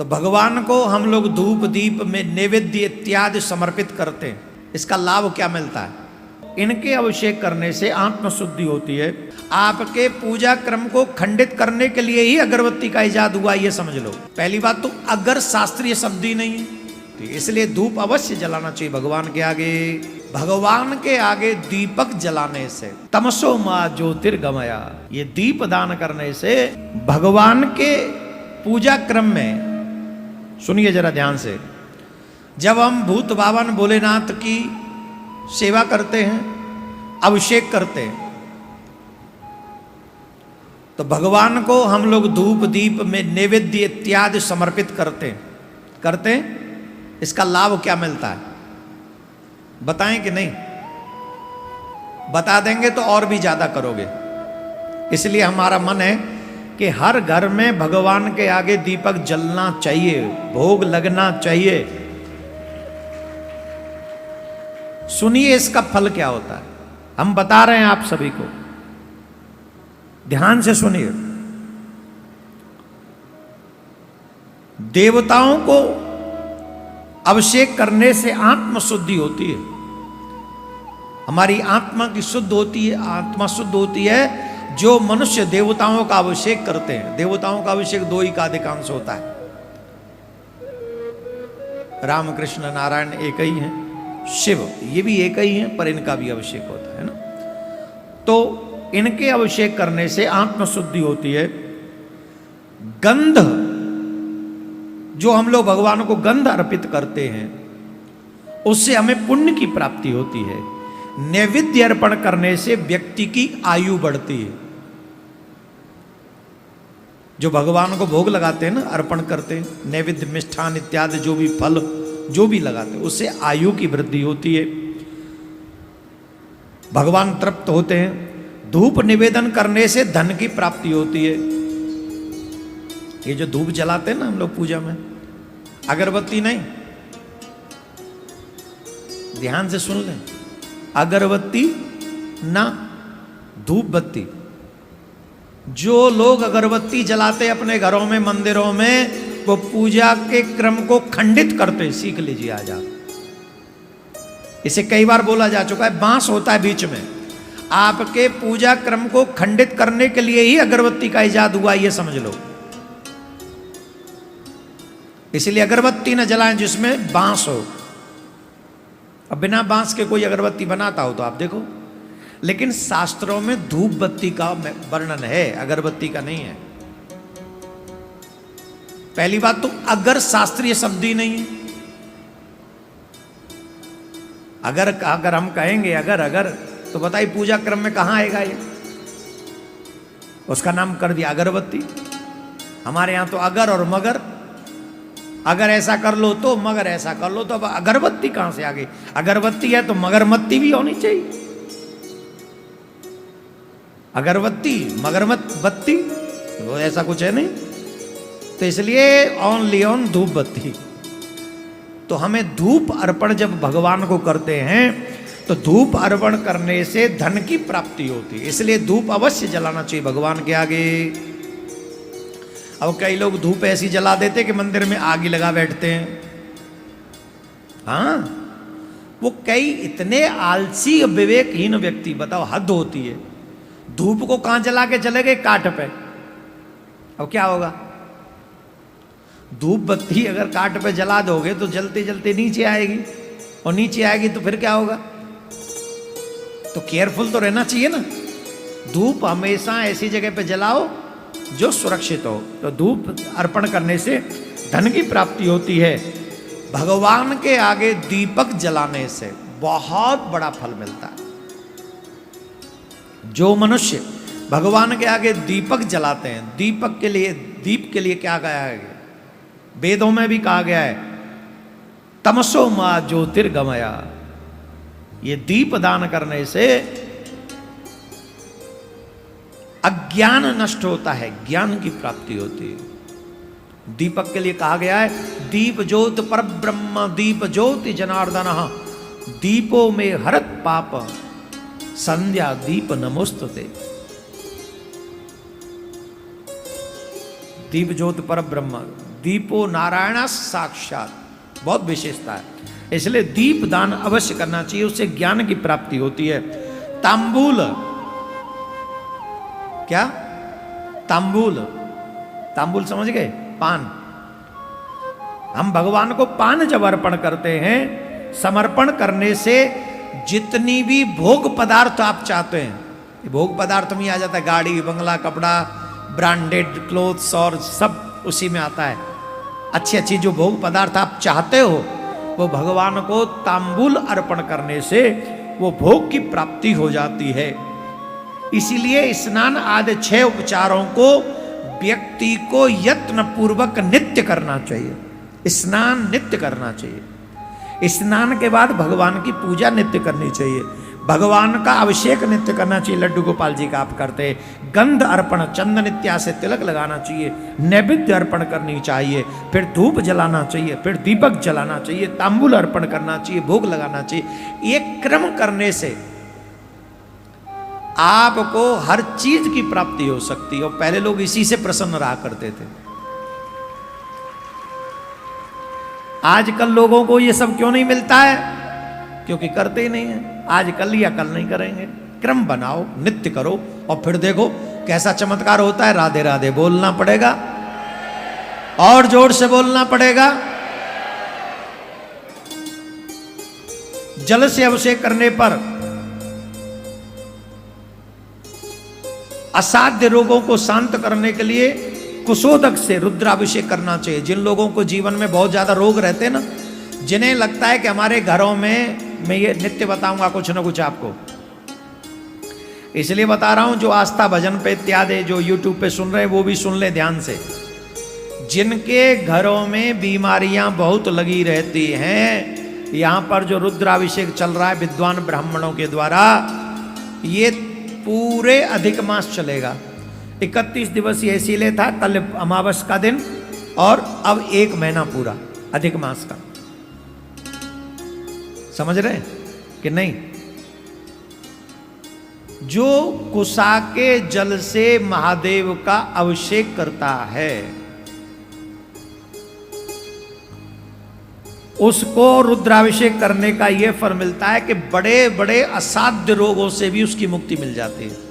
तो भगवान को हम लोग धूप दीप में नैवेद्य इत्यादि समर्पित करते हैं। इसका लाभ क्या मिलता है? इनके अभिषेक करने से आत्मशुद्धि होती है। आपके पूजा क्रम को खंडित करने के लिए ही अगरबत्ती का इजाद हुआ, ये समझ लो। पहली बात तो अगर शास्त्रीय शब्द ही नहीं है, तो इसलिए धूप अवश्य जलाना चाहिए भगवान के आगे। भगवान के आगे दीपक जलाने से तमसो मा ज्योतिर्गमया, ये दीप दान करने से भगवान के पूजा क्रम में, सुनिए जरा ध्यान से, जब हम भूत बावन भोलेनाथ की सेवा करते हैं, अभिषेक करते हैं, तो भगवान को हम लोग धूप दीप में नैवेद्य इत्यादि समर्पित करते हैं। इसका लाभ क्या मिलता है बताएं कि नहीं? बता देंगे तो और भी ज्यादा करोगे। इसलिए हमारा मन है कि हर घर में भगवान के आगे दीपक जलना चाहिए, भोग लगना चाहिए। सुनिए इसका फल क्या होता है, हम बता रहे हैं आप सभी को, ध्यान से सुनिए। देवताओं को अभिषेक करने से आत्म शुद्धि होती है, हमारी आत्मा की शुद्ध होती है, आत्मा शुद्ध होती है। जो मनुष्य देवताओं का अभिषेक करते हैं, देवताओं का अभिषेक दो ही का अधिकांश होता है, राम कृष्ण नारायण एक ही हैं, शिव ये भी एक ही हैं, पर इनका भी अभिषेक होता है ना। तो इनके अभिषेक करने से आत्म शुद्धि होती है। गंध, जो हम लोग भगवान को गंध अर्पित करते हैं, उससे हमें पुण्य की प्राप्ति होती है। नैवेद्य अर्पण करने से व्यक्ति की आयु बढ़ती है। जो भगवान को भोग लगाते हैं ना, अर्पण करते हैं, नैवेद्य मिष्ठान इत्यादि जो भी फल जो भी लगाते हैं, उससे आयु की वृद्धि होती है, भगवान तृप्त होते हैं। धूप निवेदन करने से धन की प्राप्ति होती है। ये जो धूप जलाते हैं ना हम लोग पूजा में, अगरबत्ती नहीं, ध्यान से सुन लें, अगरबत्ती ना धूप बत्ती। जो लोग अगरबत्ती जलाते अपने घरों में, मंदिरों में, वो पूजा के क्रम को खंडित करते, सीख लीजिए आज आप। इसे कई बार बोला जा चुका है, बांस होता है बीच में, आपके पूजा क्रम को खंडित करने के लिए ही अगरबत्ती का इजाद हुआ, ये समझ लो। इसलिए अगरबत्ती न जलाएं जिसमें बांस हो। अब बिना बांस के कोई अगरबत्ती बनाता हो तो आप देखो, लेकिन शास्त्रों में धूप बत्ती का वर्णन है, अगरबत्ती का नहीं है। पहली बात तो अगर शास्त्रीय शब्द ही नहीं है। अगर हम कहेंगे अगर तो बताइए पूजा क्रम में कहां आएगा ये? उसका नाम कर दिया अगरबत्ती। हमारे यहां तो अगर और मगर, अगर ऐसा कर लो तो, मगर ऐसा कर लो तो, अब अगरबत्ती कहां से आ गई? अगरबत्ती है तो मगरमत्ती भी होनी चाहिए। अगरबत्ती मगरमत बत्ती, वो ऐसा कुछ है नहीं। तो इसलिए ओनली ऑन धूप बत्ती। तो हमें धूप अर्पण जब भगवान को करते हैं, तो धूप अर्पण करने से धन की प्राप्ति होती है। इसलिए धूप अवश्य जलाना चाहिए भगवान के आगे। अब कई लोग धूप ऐसी जला देते कि मंदिर में आग ही लगा बैठते हैं। हाँ, वो कई इतने आलसी विवेकहीन व्यक्ति, बताओ हद होती है। धूप को कहां जला के चले गए? काठ पे। अब क्या होगा? धूप बत्ती अगर काठ पे जला दोगे तो जलते जलते नीचे आएगी, और नीचे आएगी तो फिर क्या होगा? तो केयरफुल तो रहना चाहिए ना। धूप हमेशा ऐसी जगह पे जलाओ जो सुरक्षित हो। तो धूप अर्पण करने से धन की प्राप्ति होती है। भगवान के आगे दीपक जलाने से बहुत बड़ा फल मिलता है। जो मनुष्य भगवान के आगे दीपक जलाते हैं, दीपक के लिए, दीप के लिए क्या गया है? वेदों में भी कहा गया है, तमसो मा ज्योतिर्गमया। ये दीप दान करने से अज्ञान नष्ट होता है, ज्ञान की प्राप्ति होती है। दीपक के लिए कहा गया है, दीप ज्योत परब्रह्म दीप ज्योति जनार्दन दीपो में हरत पाप संध्या दीप नमोस्तुते। दीप ज्योत परब्रह्म, दीपो नारायण साक्षात, बहुत विशेषता है। इसलिए दीप दान अवश्य करना चाहिए, उससे ज्ञान की प्राप्ति होती है। तांबूल, क्या तांबूल, तांबूल समझ गए, पान। हम भगवान को पान जब अर्पण करते हैं, समर्पण करने से जितनी भी भोग पदार्थ आप चाहते हैं, भोग पदार्थ में आ जाता है, गाड़ी, बंगला, कपड़ा, ब्रांडेड क्लोथ्स और सब उसी में आता है। अच्छी अच्छी जो भोग पदार्थ आप चाहते हो, वो भगवान को तांबूल अर्पण करने से वो भोग की प्राप्ति हो जाती है। इसीलिए स्नान आदि 6 उपचारों को व्यक्ति को यत्न पूर्वक नित्य करना चाहिए। स्नान नित्य करना चाहिए। स्नान के बाद भगवान की पूजा नित्य करनी चाहिए। भगवान का अभिषेक नित्य करना चाहिए। लड्डू गोपाल जी का आप करते हैं। गंध अर्पण, चंदन इत्यादि से तिलक लगाना चाहिए। नैवेद्य अर्पण करनी चाहिए। फिर धूप जलाना चाहिए, फिर दीपक जलाना चाहिए, तांबूल अर्पण करना चाहिए, भोग लगाना चाहिए। एक क्रम करने से आपको हर चीज की प्राप्ति हो सकती है। और पहले लोग इसी से प्रसन्न रहा करते थे। आजकल लोगों को ये सब क्यों नहीं मिलता है? क्योंकि करते ही नहीं है। आज कर लिया, कल नहीं करेंगे। क्रम बनाओ, नित्य करो, और फिर देखो कैसा चमत्कार होता है। राधे राधे बोलना पड़ेगा, और जोर से बोलना पड़ेगा। जल से अभिषेक करने पर असाध्य रोगों को शांत करने के लिए कुशोदक से रुद्राभिषेक करना चाहिए। जिन लोगों को जीवन में बहुत ज्यादा रोग रहते हैं ना, जिन्हें लगता है कि हमारे घरों में, मैं ये नित्य बताऊंगा कुछ ना कुछ आपको, इसलिए बता रहा हूं, जो आस्था भजन पे इत्यादि जो यूट्यूब पे सुन रहे हैं वो भी सुन ले ध्यान से। जिनके घरों में बीमारियां बहुत लगी रहती हैं, यहां पर जो रुद्राभिषेक चल रहा है विद्वान ब्राह्मणों के द्वारा, ये पूरे अधिक मास चलेगा। 31 दिवसीय इसीलिए था, कल अमावस का दिन, और अब 1 महीना पूरा अधिक मास का। समझ रहे हैं कि नहीं? जो कुशा के जल से महादेव का अभिषेक करता है, उसको रुद्राभिषेक करने का यह फल मिलता है कि बड़े बड़े असाध्य रोगों से भी उसकी मुक्ति मिल जाती है।